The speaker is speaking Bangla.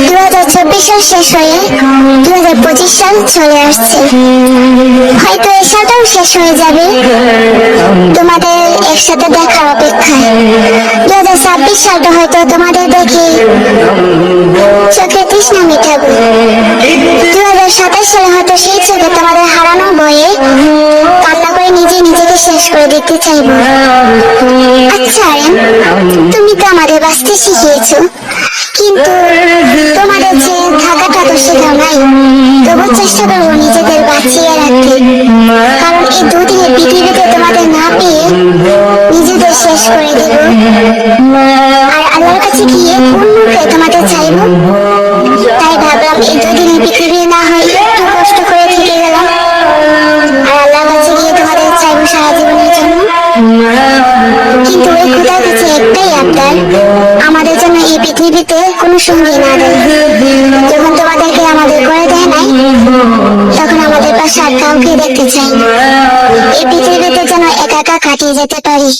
2024 সাল শেষ হয়ে 2025 সাল চলে আসছে। হয়তো এই সালটাও শেষ হয়ে যাবে তোমাদের একসাথে দেখার অপেক্ষায়। 2026 সালটা হয়তো তোমাদের দেখে চোখে তৃষ্ণা মেটাবে। 2027 সালে হয়তো সেই চোখে তোমাদের হারানো বয়ে কান্না করে নিজেকে শেষ করে দিতে চাইবো। আচ্ছা আরেন, তুমি তো আমাদের বাঁচতে শিখিয়েছো, কিন্তু তোমাদের যে থাকাটা তো শেখাও নাই। তবু চেষ্টা করবো নিজেদের বাঁচিয়ে রাখতে, কারণ এই দুদিনের পৃথিবীতে তোমাদের না পেয়ে নিজেদের শেষ করে দেব। আর আল্লাহর কাছে গিয়ে পূর্ণরূপে তোমাদের চাইবো। তাই ভাবলাম এই দুদিনের পৃথিবী না হয় একটু কষ্ট করে থেকে গেলাম, আর আল্লাহর কাছে গিয়ে তোমাদের চাইবো সারা জীবনের জন্য। কিন্তু ওই খোদার কাছে একটাই আবদার, আমাদের জন্য এই পৃথিবীতে কোনো সঙ্গী না দেয়। যখন তোমাদেরকে আমাদের করে দেয় নাই, তখন আমাদের পাশে আর কাউকে দেখতে চাই না। এই পৃথিবীতে যেন একা একা কাটিয়ে যেতে পারি।